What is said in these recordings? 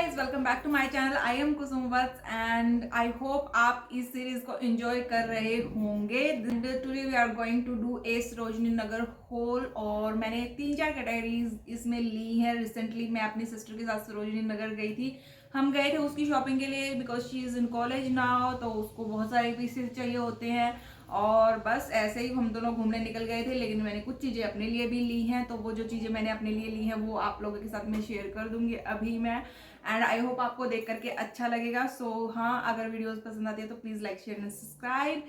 Guys, welcome back to my channel. I am Kusum Vats and I hope आप इस series को enjoy कर रहे होंगे। Today we are going to do a Sarojini Nagar haul और मैंने 3-4 कैटेगरीज इसमें ली हैं। रिसेंटली मैं अपनी सिस्टर के साथ सरोजनी नगर गई थी। हम गए थे उसकी शॉपिंग के लिए because she is in college now, तो उसको बहुत सारे पीसेस चाहिए होते हैं और बस ऐसे ही हम दोनों घूमने निकल गए थे। लेकिन मैंने कुछ चीज़ें अपने लिए भी ली हैं, तो वो जो चीज़ें मैंने अपने लिए ली हैं वो आप लोगों के साथ मैं शेयर कर दूंगी अभी मैं। एंड आई होप आपको देख करके अच्छा लगेगा। सो हाँ, अगर वीडियोस पसंद आती है तो please like share and subscribe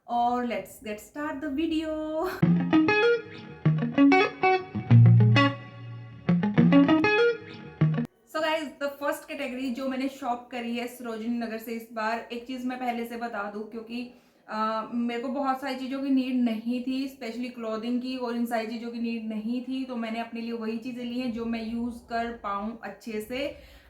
और let's get start the video. So guys, the first category जो मैंने शॉप करी है सरोजनी नगर से इस बार, एक चीज़ मैं पहले से बता दूं क्योंकि मेरे को बहुत सारी चीज़ों की नीड नहीं थी, स्पेशली क्लोथिंग की और इन सारी चीज़ों की नीड नहीं थी। तो मैंने अपने लिए वही चीज़ें ली हैं जो मैं यूज़ कर पाऊँ अच्छे से।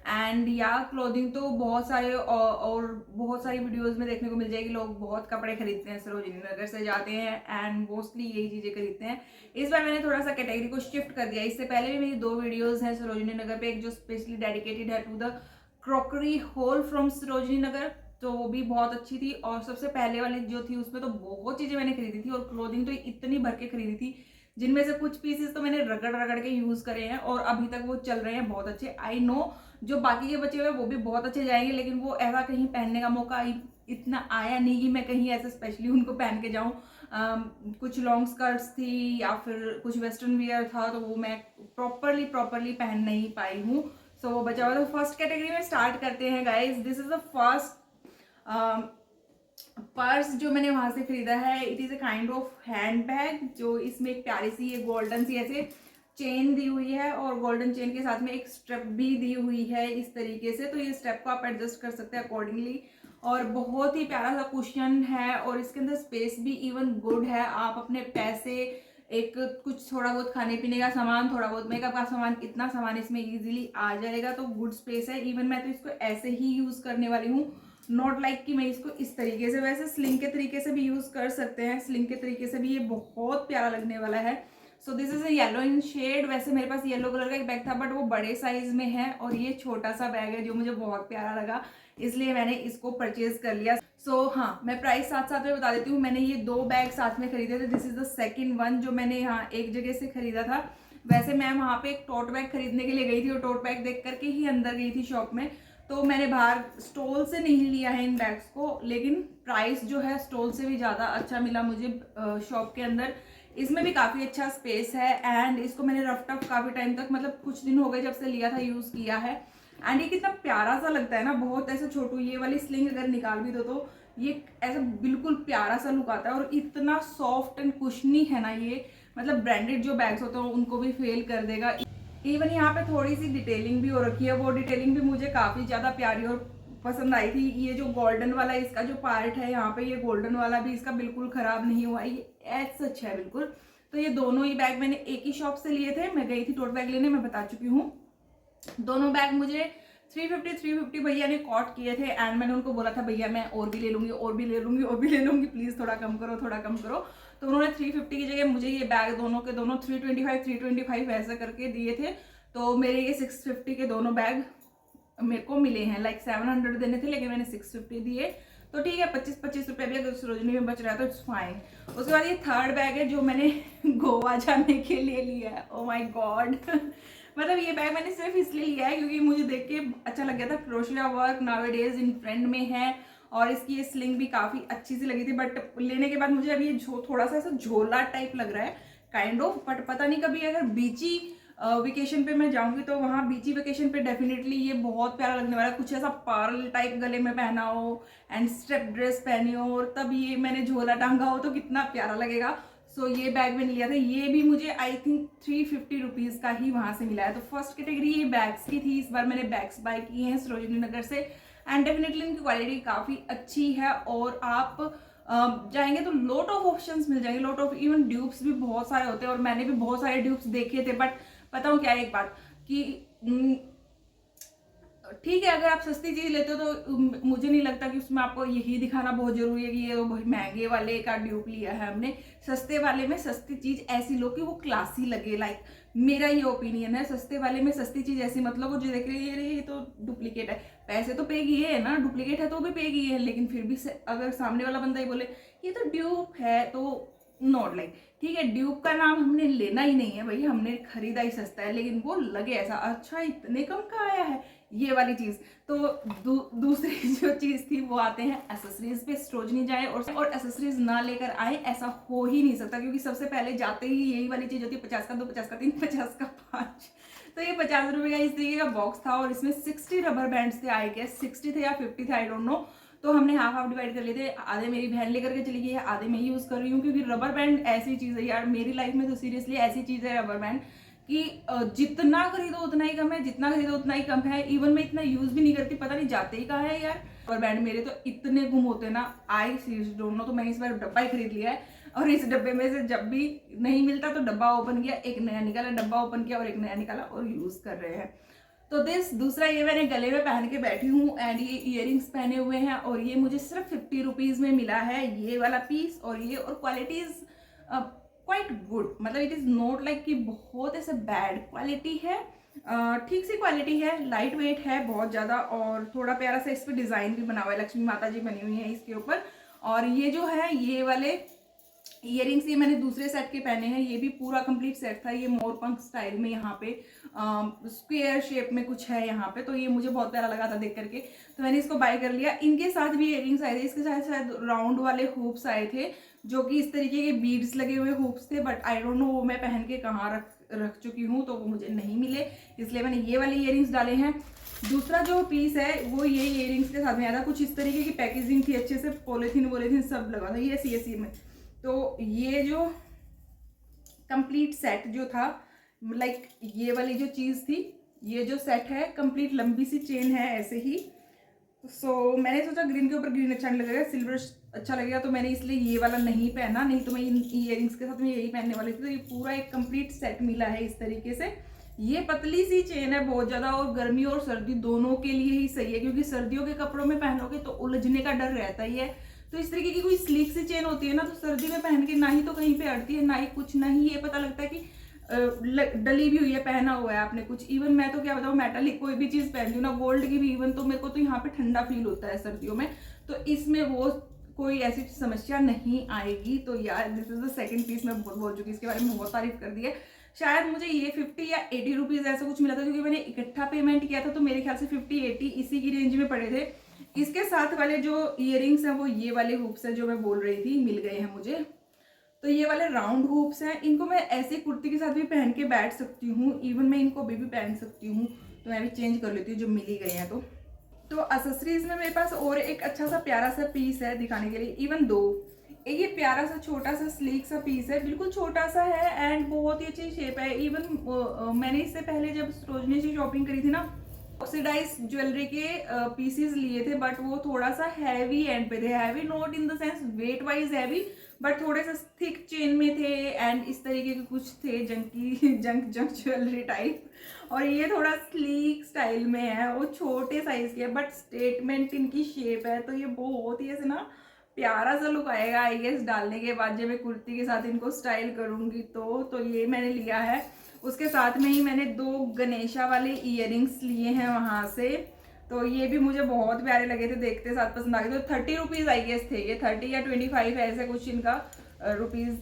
एंड या क्लोथिंग तो बहुत सारे और बहुत सारी वीडियोस में देखने को मिल जाएगी। लोग बहुत कपड़े खरीदते हैं, सरोजनी नगर से जाते हैं एंड मोस्टली यही चीज़ें खरीदते हैं। इस बार मैंने थोड़ा सा कैटेगरी को शिफ्ट कर दिया। इससे पहले भी मेरी 2 वीडियोस हैं सरोजनी नगर पे, एक जो स्पेशली डेडिकेटेड है to the crockery whole from Sarojini Nagar, तो वो भी बहुत अच्छी थी। और सबसे पहले वाली जो थी उसमें तो बहुत चीज़ें मैंने खरीदी थी और क्लोथिंग तो इतनी भर के खरीदी थी, जिनमें से कुछ पीसेस तो मैंने रगड़ रगड़ के यूज़ करे हैं और अभी तक वो चल रहे हैं बहुत अच्छे। आई नो जो बाकी के बचे हुए वो भी बहुत अच्छे जाएंगे, लेकिन वो ऐसा कहीं पहनने का मौका इतना आया नहीं कि मैं कहीं ऐसे स्पेशली उनको पहन के जाऊँ। कुछ लॉन्ग स्कर्ट्स थी या फिर कुछ वेस्टर्न वियर था, तो वो मैं प्रॉपरली पहन नहीं पाई हूँ। सो वो बचा हुआ। तो फर्स्ट कैटेगरी में स्टार्ट करते हैं guys. This is the first purse जो मैंने वहां से खरीदा है। It is a kind of hand bag, जो इसमें एक प्यारी सी ये गोल्डन सी ऐसे चेन दी हुई है और गोल्डन चेन के साथ में एक स्ट्रेप भी दी हुई है इस तरीके से। तो ये स्ट्रेप को आप एडजस्ट कर सकते हैं अकॉर्डिंगली और बहुत ही प्यारा सा कुशन है और इसके अंदर स्पेस भी इवन गुड है। आप अपने पैसे, एक कुछ थोड़ा बहुत खाने पीने का सामान, थोड़ा बहुत मेकअप का सामान, इतना सामान इसमें इजीली आ जाएगा। तो गुड स्पेस है। इवन मैं तो इसको ऐसे ही यूज करने वाली हूँ, नॉट लाइक कि मैं इसको इस तरीके से, वैसे स्लिंग के तरीके से भी यूज कर सकते हैं। स्लिंग के तरीके से भी ये बहुत प्यारा लगने वाला है। So this is a yellow in shade. वैसे मेरे पास येलो कलर का एक बैग था बट वो बड़े साइज में है और ये छोटा सा बैग है जो मुझे बहुत प्यारा लगा, इसलिए मैंने इसको परचेज कर लिया। सो हाँ, मैं प्राइस साथ साथ में बता देती हूँ। मैंने ये 2 बैग साथ में खरीदे थे। This is the second one जो मैंने यहाँ एक जगह से खरीदा था। वैसे मैं वहाँ पे एक टोट बैग खरीदने के लिए गई थी और टोट बैग देख करके ही अंदर गई थी शॉप में। तो मैंने बाहर स्टॉल से नहीं लिया है इन बैग्स को, लेकिन प्राइस जो है स्टॉल से भी ज़्यादा अच्छा मिला मुझे शॉप के अंदर। इसमें भी काफ़ी अच्छा स्पेस है एंड इसको मैंने रफ टफ काफ़ी टाइम तक, मतलब कुछ दिन हो गए जब से लिया था, यूज़ किया है। एंड ये कितना प्यारा सा लगता है ना, बहुत ऐसे छोटू। ये वाली स्लिंग अगर निकाल भी दो तो ये ऐसा बिल्कुल प्यारा सा लुक आता है और इतना सॉफ्ट एंड कुशनी है ना ये, मतलब ब्रांडेड जो बैग्स होते हैं उनको भी फेल कर देगा। इवन यहाँ पे थोड़ी सी डिटेलिंग भी हो रखी है, वो डिटेलिंग भी मुझे काफ़ी ज़्यादा प्यारी और पसंद आई थी। ये जो गोल्डन वाला इसका जो पार्ट है यहाँ पे, ये गोल्डन वाला भी इसका बिल्कुल ख़राब नहीं हुआ, ये एज सच है बिल्कुल। तो ये दोनों ही बैग मैंने एक ही शॉप से लिए थे। मैं गई थी टोट बैग लेने, मैं बता चुकी हूँ। दोनों बैग मुझे 350 भैया ने कॉट किए थे एंड मैंने उनको बोला था भैया मैं और भी ले लूँगी और भी ले लूँगी और भी ले लूँगी, प्लीज़ थोड़ा कम करो थोड़ा कम करो। तो उन्होंने 350 की जगह मुझे ये बैग दोनों के दोनों 325 ऐसा करके दिए थे। तो मेरे ये 650 के दोनों बैग मेरे को मिले हैं। लाइक 700 देने थे लेकिन मैंने 650 दिए, तो ठीक है। 25-25 रुपये भी अगर सरोजनी में बच रहा है तो इट्स फाइन। उसके बाद ये थर्ड बैग है जो मैंने गोवा जाने के लिए लिया है। ओ माय गॉड मतलब ये बैग मैंने सिर्फ इसलिए लिया है क्योंकि मुझे देख के अच्छा लग गया था। क्रोशिया वर्क नावेडेज इन ट्रेंड में है और इसकी ये स्लिंग भी काफ़ी अच्छी सी लगी थी। बट लेने के बाद मुझे अभी ये थोड़ा सा ऐसा झोला टाइप लग रहा है काइंड ऑफ। बट पता नहीं, कभी अगर बीची वेकेशन पे मैं जाऊंगी तो वहाँ बीची वेकेशन पे डेफिनेटली ये बहुत प्यारा लगने वाला है। कुछ ऐसा पर्ल टाइप गले में पहना हो एंड स्टेप ड्रेस पहनी हो और तब ये मैंने झोला टांगा हो तो कितना प्यारा लगेगा। सो ये बैग मैंने लिया था, ये भी मुझे आई थिंक 350 रुपीज़ का ही वहाँ से मिला है। तो फर्स्ट कैटेगरी ये बैग्स की थी। इस बार मैंने बैग्स बाय किए हैं सरोजनी नगर से एंड डेफिनेटली इनकी क्वालिटी काफ़ी अच्छी है और आप जाएंगे तो लॉट ऑफ ऑप्शंस मिल जाएंगे, लॉट ऑफ इवन ड्यूब्स भी बहुत सारे होते हैं और मैंने भी बहुत सारे ड्यूब्स देखे थे। बट बताऊँ क्या है एक बात कि ठीक है, अगर आप सस्ती चीज़ लेते हो तो मुझे नहीं लगता कि उसमें आपको यही दिखाना बहुत जरूरी है कि ये बहुत महंगे वाले का ड्यूप लिया है हमने। सस्ते वाले में सस्ती चीज़ ऐसी लो कि वो क्लासी लगे। लाइक मेरा ये ओपिनियन है। सस्ते वाले में सस्ती चीज ऐसी मतलब वो जो देख रही है ये तो डुप्लीकेट है, पैसे तो पे किए है ना, डुप्लीकेट है तो भी पे किए है, लेकिन फिर भी अगर सामने वाला बंदा ही बोले ये तो ड्यूप है तो नॉट लाइक, ठीक है ड्यूप का नाम हमने लेना ही नहीं है भाई, हमने खरीदा ही सस्ता है, लेकिन वो लगे ऐसा अच्छा इतने कम का आया है, ये वाली चीज। तो दूसरी जो चीज थी वो आते हैं एसेसरीज पे। सरोजनी जाए और एसेसरीज ना लेकर आए, ऐसा हो ही नहीं सकता, क्योंकि सबसे पहले जाते ही यही वाली चीज होती है 50 का 2, 50 का 3, 50 का 5। तो ये 50 रुपए का इस तरीके का बॉक्स था और इसमें 60 रबर बैंड्स थे, आई गेस 60 थे या 50 थे, आई डोंट नो। तो हमने हाफ हाफ डिवाइड कर लिए थे, आधे मेरी बहन लेकर के चली गई है, आधे मैं यूज कर रही हूँ, क्योंकि रबर बैंड ऐसी चीज है यार, मेरी लाइफ में तो सीरियसली ऐसी चीज है रबर बैंड कि जितना खरीदो उतना ही कम है, जितना खरीदो उतना ही कम है। इवन मैं इतना यूज भी नहीं करती, पता नहीं जाते ही कहाँ है यार रबर बैंड मेरे, तो इतने गुम होते हैं ना, आई सीरियसली डोंट नो। तो मैंने इस बार डब्बा ही खरीद लिया है और इस डब्बे में से जब भी नहीं मिलता तो डब्बा ओपन किया, एक नया निकाला, डब्बा ओपन किया और एक नया निकाला और यूज कर रहे हैं। तो दूसरा ये मैंने गले में पहन के बैठी हूँ एंड ये इयररिंग्स पहने हुए हैं और ये मुझे सिर्फ 50 रुपीज में मिला है ये वाला पीस। और ये और क्वालिटी इज क्वाइट गुड, मतलब इट इज नॉट लाइक कि बहुत ऐसे बैड क्वालिटी है, ठीक सी क्वालिटी है, लाइट वेट है बहुत ज्यादा और थोड़ा प्यारा सा इस पर डिजाइन भी बना हुआ है, लक्ष्मी माता जी बनी हुई है इसके ऊपर। और ये जो है ये वाले इयररिंग्स ये मैंने दूसरे सेट के पहने हैं, ये भी पूरा कंप्लीट सेट था, ये मोरपंख स्टाइल में यहाँ पे स्क्वायर शेप में कुछ है यहाँ पे, तो ये मुझे बहुत प्यारा लगा था देख करके, तो मैंने इसको बाय कर लिया। इनके साथ भी इयररिंग्स आए थे, इसके साथ शायद राउंड वाले हुप्स आए थे जो कि इस तरीके के बीड्स लगे हुए हुप्स थे, बट आई डोंट नो वो मैं पहन के कहाँ रख चुकी हूँ, तो वो मुझे नहीं मिले, इसलिए मैंने ये वाले इयररिंग्स डाले हैं। दूसरा जो पीस है वो ये इयररिंग्स के साथ में आया था, कुछ इस तरीके की पैकेजिंग थी, अच्छे से पॉलिथीन सब लगा था ये सी में। तो ये जो कंप्लीट सेट जो था, लाइक ये वाली जो चीज़ थी, ये जो सेट है कंप्लीट लंबी सी चेन है ऐसे ही। सो मैंने सोचा ग्रीन के ऊपर ग्रीन अच्छा नहीं लगेगा, सिल्वर अच्छा लगेगा, तो मैंने इसलिए ये वाला नहीं पहना, नहीं तो मैं इन इयररिंग्स के साथ में यही पहनने वाली थी। तो ये पूरा एक कंप्लीट सेट मिला है इस तरीके से। ये पतली सी चेन है बहुत ज़्यादा और गर्मी और सर्दी दोनों के लिए ही सही है, क्योंकि सर्दियों के कपड़ों में पहनोगे तो उलझने का डर रहता ही है। तो इस तरीके की कोई स्लीक सी चेन होती है ना, तो सर्दी में पहन के ना ही तो कहीं पे अड़ती है, ना ही कुछ, ना ही ये पता लगता है कि डली भी हुई है, पहना हुआ है आपने कुछ। इवन मैं तो क्या बताऊँ, मेटालिक कोई भी चीज़ पहनती हूँ ना, गोल्ड की भी इवन, तो मेरे को तो यहाँ पे ठंडा फील होता है सर्दियों में, तो इसमें वो कोई ऐसी समस्या नहीं आएगी। तो यार this is the second piece, मैं बहुत बोल चुकी इसके बारे में, बहुत तारीफ कर दी है। शायद मुझे ये 50 या 80 रुपीज़ ऐसा कुछ मिला था, क्योंकि मैंने इकट्ठा पेमेंट किया था, तो मेरे ख्याल से 50-80 इसी की रेंज में पड़े थे। इसके साथ वाले जो इयररिंग्स हैं वो ये वाले हुप्स हैं जो मैं बोल रही थी, मिल गए हैं मुझे। तो ये वाले राउंड हुप्स हैं, इनको मैं ऐसे कुर्ती के साथ भी पहन के बैठ सकती हूँ, इवन मैं इनको भी पहन सकती हूँ, तो मैं भी चेंज कर लेती हूँ जब मिल ही गए हैं। तो एक्सेसरीज में मेरे पास और एक अच्छा सा प्यारा सा पीस है दिखाने के लिए, इवन दो। ये प्यारा सा छोटा सा स्लीक सा पीस है, बिल्कुल छोटा सा है एंड बहुत ही अच्छी शेप है। इवन मैंने इससे पहले जब सरोजनी से शॉपिंग करी थी ना, ऑक्सीडाइज ज्वेलरी के पीसेस लिए थे, बट वो थोड़ा सा हैवी एंड पे थे, heavy not in the sense wait wise heavy, but थोड़े से थिक चेन में थे एंड इस तरीके के कुछ थे जंक ज्वेलरी टाइप। और ये थोड़ा स्लीक स्टाइल में है, वो छोटे साइज के है बट स्टेटमेंट इनकी शेप है, तो ये बहुत ही ऐसे ना प्यारा सा लुक आएगा आई गेस डालने के बाद, जब मैं कुर्ती के साथ इनको स्टाइल करूंगी तो ये मैंने लिया है। उसके साथ में ही मैंने 2 गणेशा वाले इयररिंग्स लिए हैं वहाँ से, तो ये भी मुझे बहुत प्यारे लगे थे, देखते साथ पसंद आ गए। तो 30 रुपीज़ आई गेस थे ये, 30 या 25 है ऐसे कुछ इनका रुपीज़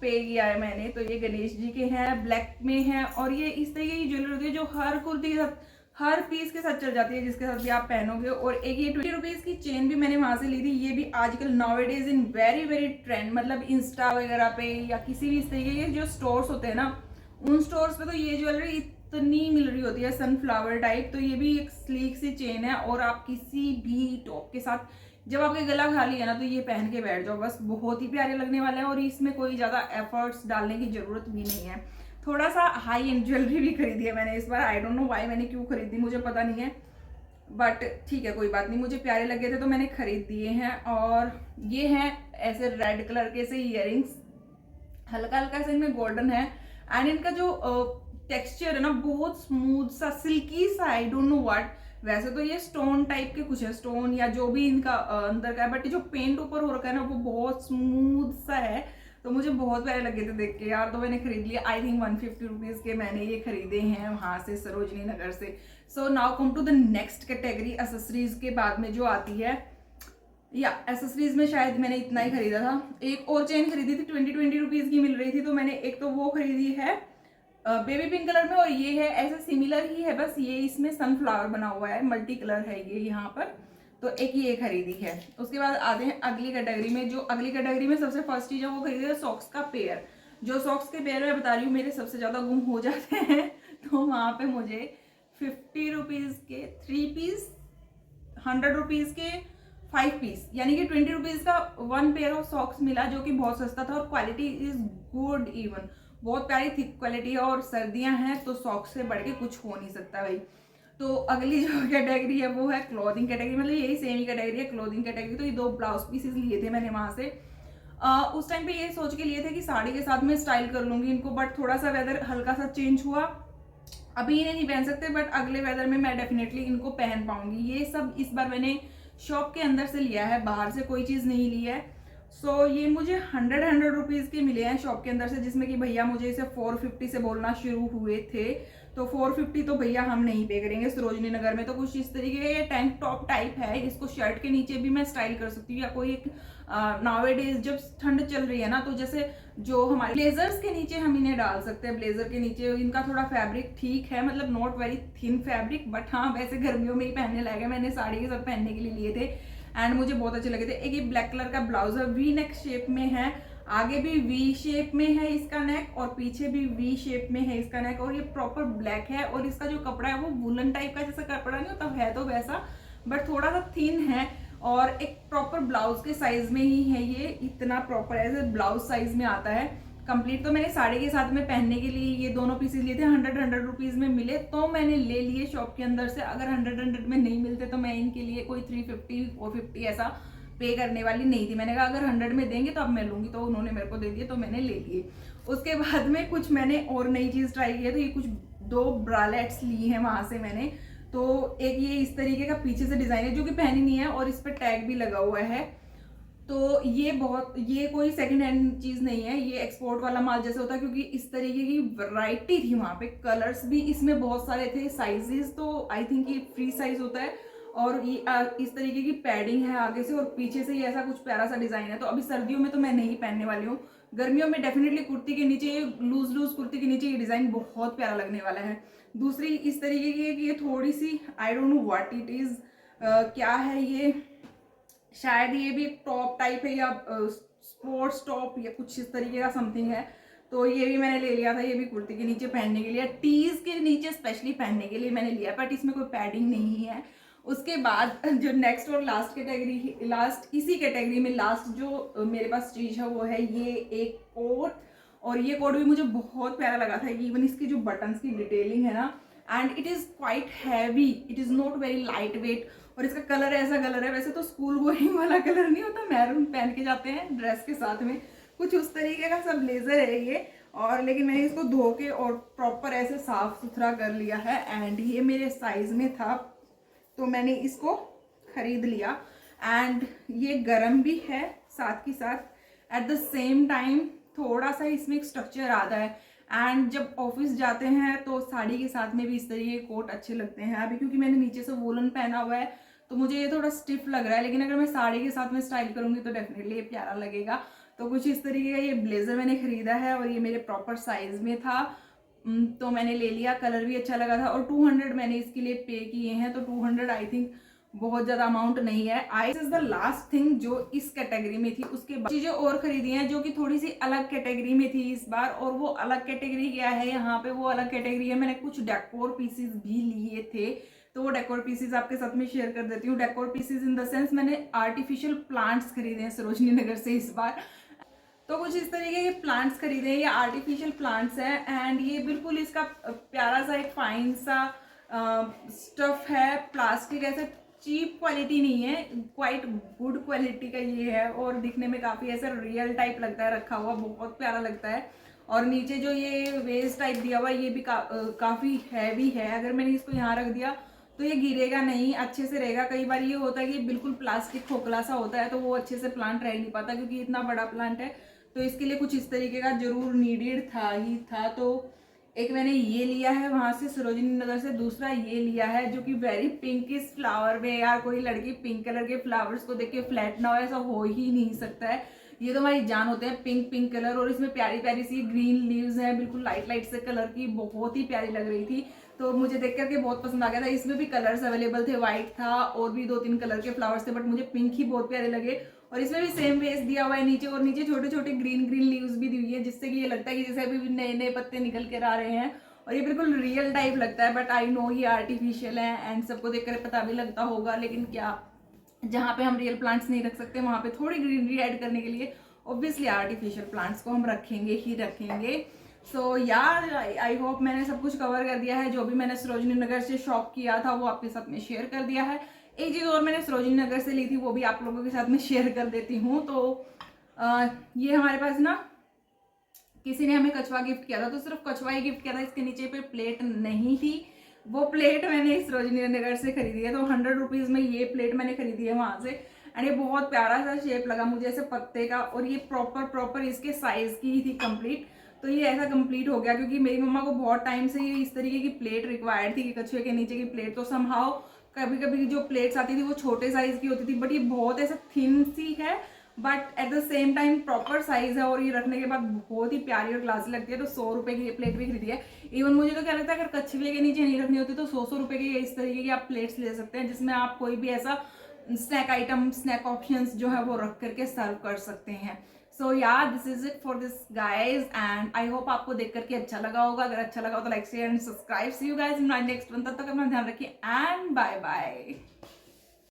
पे किया है मैंने। तो ये गणेश जी के हैं, ब्लैक में हैं, और ये इस तरीके की ज्वेलरी होती है जो हर कुर्ती के साथ, हर पीस के साथ चल जाती है, जिसके साथ भी आप पहनोगे। और एक ये 20 रुपीज़ की चेन भी मैंने वहाँ से ली थी, ये भी आजकल nowadays in very very trend, मतलब इंस्टा वगैरह पे या किसी भी इस तरीके के जो स्टोर्स होते हैं ना, उन स्टोर्स पे तो ये ज्वेलरी इतनी मिल रही होती है सनफ्लावर टाइप। तो ये भी एक स्लीक सी चेन है और आप किसी भी टॉप के साथ जब आपके गला खाली है ना, तो ये पहन के बैठ जाओ, बस बहुत ही प्यारे लगने वाले हैं। और इसमें कोई ज़्यादा एफर्ट्स डालने की ज़रूरत भी नहीं है। थोड़ा सा हाई एंड ज्वेलरी भी खरीदी है मैंने इस बार, आई डोंट नो व्हाई मैंने क्यों खरीदी, मुझे पता नहीं है, बट ठीक है कोई बात नहीं, मुझे प्यारे लगे थे तो मैंने खरीद दिए हैं। और ये हैं ऐसे रेड कलर के से इयररिंग्स, हल्का हल्का से इनमें गोल्डन है एंड इनका जो टेक्सचर है ना बहुत स्मूथ सा, सिल्की सा, आई डोंट नो व्हाट। वैसे तो ये स्टोन टाइप के कुछ है, स्टोन या जो भी इनका अंदर का है, बट जो पेंट ऊपर हो रखा है ना वो बहुत स्मूथ सा है, तो मुझे बहुत प्यारे लगे थे देख के यार, तो मैंने खरीद लिया। आई थिंक 150 रुपीज़ के मैंने ये खरीदे हैं वहाँ से, सरोजनी नगर से। So now come to the next category, accessories के बाद में जो आती है, या एसेसरीज में शायद मैंने इतना ही खरीदा था। एक और चेन खरीदी थी, 20 रुपीज़ की मिल रही थी, तो मैंने एक तो वो खरीदी है बेबी पिंक कलर में, और ये है ऐसा सिमिलर ही है, बस ये इसमें सनफ्लावर बना हुआ है, मल्टी कलर है ये यहाँ पर। तो एक ये खरीदी है। उसके बाद आते हैं अगली कैटेगरी में। जो अगली कैटेगरी में सबसे फर्स्ट चीज़ है वो खरीदी है सॉक्स का पेयर। जो सॉक्स के पेयर मैं बता रही हूँ मेरे सबसे ज़्यादा गुम हो जाते हैं, तो वहाँ पे मुझे 50 रुपीज़ के 3 पीस, 100 रुपीज़ के 5 पीस, यानी कि 20 रुपीज़ का 1 पेयर ऑफ सॉक्स मिला, जो कि बहुत सस्ता था और क्वालिटी इज गुड, इवन बहुत प्यारी थिक क्वालिटी है। और सर्दियां हैं तो सॉक्स से बढ़ के कुछ हो नहीं सकता भाई। तो अगली जो कैटेगरी है वो है क्लोथिंग कैटेगरी, मतलब यही सेम ही कैटेगरी है, क्लोथिंग कैटेगरी। तो ये 2 ब्लाउज पीसेस लिए थे मैंने वहाँ से। उस टाइम पे ये सोच के लिए थे कि साड़ी के साथ में स्टाइल कर लूँगी इनको, बट थोड़ा सा वेदर हल्का सा चेंज हुआ, अभी इन्हें नहीं पहन सकते, बट अगले वेदर में मैं डेफिनेटली इनको पहन पाऊंगी। ये सब इस बार मैंने शॉप के अंदर से लिया है, बाहर से कोई चीज़ नहीं ली है। सो ये मुझे 100 रुपीज़ के मिले हैं शॉप के अंदर से, जिसमें कि भैया मुझे इसे 450 से बोलना शुरू हुए थे। तो 450 तो भैया हम नहीं पे करेंगे सरोजनी नगर में। तो कुछ इस तरीके का ये टैंक टॉप टाइप है, इसको शर्ट के नीचे भी मैं स्टाइल कर सकती हूँ, या कोई एक नाउ डेज जब ठंड चल रही है ना, तो जैसे जो हमारे ब्लेजर्स के नीचे हम इन्हें डाल सकते हैं। ब्लेजर के नीचे इनका थोड़ा फैब्रिक ठीक है, मतलब not very thin fabric, but हाँ वैसे गर्मियों में ही पहनने लायक है। मैंने साड़ी के साथ पहनने के लिए लिए थे एंड मुझे बहुत अच्छे लगे थे। एक ये ब्लैक कलर का ब्लाउज है, वी नेक शेप में है, आगे भी वी शेप में है इसका नेक और पीछे भी वी शेप में है इसका नेक, और ये प्रॉपर ब्लैक है। और इसका जो कपड़ा है वो वुलन टाइप का, जैसा कपड़ा नहीं होता है तो वैसा, बट थोड़ा सा थिन है। और एक प्रॉपर ब्लाउज के साइज में ही है ये, इतना प्रॉपर ऐसे ब्लाउज साइज में आता है कंप्लीट। तो मैंने साड़ी के साथ में पहनने के लिए ये दोनों पीसेस लिए थे, 100 रुपीज़ में मिले तो मैंने ले लिए शॉप के अंदर से। अगर 100 में नहीं मिलते तो मैं इनके लिए कोई 350 450 ऐसा पे करने वाली नहीं थी। मैंने कहा अगर 100 में देंगे तो अब मैं लूँगी, तो उन्होंने मेरे को दे दिए तो मैंने ले लिए। उसके बाद में कुछ मैंने और नई चीज़ ट्राई की है, तो ये कुछ 2 ब्रालेट्स ली हैं वहाँ से मैंने। तो एक ये इस तरीके का पीछे से डिज़ाइन है जो कि पहनी नहीं है, और इस पर टैग भी लगा हुआ है। तो ये कोई सेकंड हैंड चीज़ नहीं है, ये एक्सपोर्ट वाला माल जैसे होता है, क्योंकि इस तरीके की वैरायटी थी वहाँ पे, कलर्स भी इसमें बहुत सारे थे, साइजेस तो आई थिंक ये फ्री साइज होता है। और ये इस तरीके की पैडिंग है आगे से, और पीछे से ये ऐसा कुछ प्यारा सा डिज़ाइन है। तो अभी सर्दियों में तो मैं नहीं पहनने वाली हूँ, गर्मियों में डेफिनेटली कुर्ती के नीचे, ये लूज कुर्ती के नीचे ये डिज़ाइन बहुत प्यारा लगने वाला है। दूसरी इस तरीके की है कि ये थोड़ी सी, I don't know what it is, क्या है ये, शायद ये भी एक टॉप टाइप है या स्पोर्ट्स टॉप या कुछ इस तरीके का समथिंग है। तो ये भी मैंने ले लिया था, ये भी कुर्ती के नीचे पहनने के लिए, टीज के नीचे स्पेशली पहनने के लिए मैंने लिया, बट इसमें कोई पैडिंग नहीं है। उसके बाद जो नेक्स्ट और लास्ट कैटेगरी, लास्ट इसी कैटेगरी में लास्ट जो मेरे पास चीज़ है वो है ये एक कोट। और ये कोट भी मुझे बहुत प्यारा लगा था, इवन इसकी जो बटन्स की डिटेलिंग है ना, and it is quite heavy, it is not very light weight. और इसका कलर ऐसा कलर है, वैसे तो स्कूल गोइंग वाला कलर नहीं होता, मैरून पहन के जाते हैं ड्रेस के साथ में, कुछ उस तरीके का सब ब्लेजर है ये। और लेकिन मैंने इसको धो के और प्रॉपर ऐसे साफ सुथरा कर लिया है, एंड ये मेरे साइज में था तो मैंने इसको खरीद लिया। एंड ये गर्म भी है साथ के साथ, एट द सेम टाइम थोड़ा सा इसमें एक स्ट्रक्चर आता है। एंड जब ऑफिस जाते हैं तो साड़ी के साथ में भी इस तरीके के कोट अच्छे लगते हैं। अभी क्योंकि मैंने नीचे से वोलन पहना हुआ है तो मुझे ये थोड़ा स्टिफ लग रहा है, लेकिन अगर मैं साड़ी के साथ में स्टाइल करूँगी तो डेफिनेटली ये प्यारा लगेगा। तो कुछ इस तरीके का ये ब्लेजर मैंने खरीदा है, और ये मेरे प्रॉपर साइज में था तो मैंने ले लिया। कलर भी अच्छा लगा था, और 200 मैंने इसके लिए पे किए हैं, तो 200 आई थिंक बहुत ज़्यादा अमाउंट नहीं है। I this is the last thing जो इस कैटेगरी में थी। उसके बाद चीज़ें और खरीदी हैं जो कि थोड़ी सी अलग कैटेगरी में थी इस बार, और वो अलग कैटेगरी क्या है यहाँ पे, वो अलग कैटेगरी है, मैंने कुछ डेकोर पीसेस भी लिए थे, तो वो डेकोर पीसेस आपके साथ में शेयर कर देती हूँ। Decor pieces in the sense मैंने आर्टिफिशियल प्लांट्स खरीदे हैं सरोजनी नगर से इस बार। तो कुछ इस तरीके के प्लांट्स खरीदे हैं, ये आर्टिफिशियल प्लांट्स हैं, एंड ये बिल्कुल इसका प्यारा सा एक फाइन सा स्टफ है, प्लास्टिक, ऐसा चीप क्वालिटी नहीं है, क्वाइट गुड क्वालिटी का ये है, और दिखने में काफ़ी ऐसा रियल टाइप लगता है, रखा हुआ बहुत प्यारा लगता है। और नीचे जो ये वेस्ट टाइप दिया हुआ है ये भी काफ़ी हैवी है, अगर मैंने इसको यहाँ रख दिया तो ये गिरेगा नहीं, अच्छे से रहेगा। कई बार ये होता है कि बिल्कुल प्लास्टिक खोखला सा होता है तो वो अच्छे से प्लांट रह नहीं पाता, क्योंकि इतना बड़ा प्लांट है तो इसके लिए कुछ इस तरीके का जरूर नीडेड था ही था। तो एक मैंने ये लिया है वहां से सरोजिनी नगर से, दूसरा ये लिया है जो कि वेरी पिंक इस फ्लावर में। यार कोई लड़की पिंक कलर के फ्लावर्स को देख के फ्लैट ना हो, ऐसा हो ही नहीं सकता है। ये तो हमारी जान होते हैं पिंक पिंक कलर, और इसमें प्यारी प्यारी सी ग्रीन लीव्स हैं, बिल्कुल लाइट लाइट से कलर की, बहुत ही प्यारी लग रही थी। तो मुझे देख करके बहुत पसंद आ गया था। इसमें भी कलर्स अवेलेबल थे, व्हाइट था और भी 2-3 कलर के फ्लावर्स थे, बट मुझे पिंक ही बहुत प्यारे लगे। और इसमें भी सेम वेस दिया हुआ है नीचे, और नीचे छोटे छोटे ग्रीन ग्रीन लीव्स भी दी हुई है, जिससे कि ये लगता है कि जैसे अभी नए नए पत्ते निकल कर आ रहे हैं, और ये बिल्कुल रियल टाइप लगता है। बट आई नो ये आर्टिफिशियल है एंड सबको देखकर पता भी लगता होगा, लेकिन क्या, जहाँ पे हम रियल प्लांट्स नहीं रख सकते वहाँ पे थोड़ी ग्रीनरी ऐड करने के लिए ऑब्वियसली आर्टिफिशियल प्लांट्स को हम रखेंगे ही रखेंगे। सो यार आई होप मैंने सब कुछ कवर कर दिया है। जो भी मैंने सरोजिनी नगर से शॉप किया था वो आपके साथ में शेयर कर दिया है। एक चीज़ और मैंने सरोजिनी नगर से ली थी, वो भी आप लोगों के साथ में शेयर कर देती हूँ। तो ये हमारे पास ना किसी ने हमें कछुआ गिफ्ट किया था, तो सिर्फ कछुआ ही गिफ्ट किया था, इसके नीचे पे प्लेट नहीं थी। वो प्लेट मैंने सरोजिनी नगर से खरीदी है, तो 100 रुपीज़ में ये प्लेट मैंने खरीदी है वहाँ से। एंड ये बहुत प्यारा सा शेप लगा मुझे ऐसे पत्ते का, और ये प्रॉपर इसके साइज की ही थी कंप्लीट। तो ये ऐसा कंप्लीट हो गया, क्योंकि मेरी मम्मा को बहुत टाइम से ये इस तरीके की प्लेट रिक्वायर्ड थी कि कछुए के नीचे की प्लेट। तो समहाउ कभी कभी जो प्लेट्स आती थी वो छोटे साइज की होती थी, बट ये बहुत ऐसा थिन सी है, but at the same time proper size है, और ये रखने के बाद बहुत ही प्यारी और क्लासी लगती है। तो 100 रुपए की ये प्लेट भी खरीदी है। इवन मुझे तो क्या लगता है, अगर कछुए के नीचे नहीं रखनी होती तो 100 रुपए की इस तरीके की आप प्लेट्स ले सकते हैं, जिसमें आप कोई भी ऐसा स्नैक आइटम, स्नैक ऑप्शंस जो है वो रख करके सर्व कर सकते हैं। सो यार this is it for this guys, and I hope आपको देख करके अच्छा लगा होगा। अगर अच्छा लगा हो तो like share and subscribe. See you guys in my next one. तब तक अपना ध्यान रखिए एंड बाय बाय।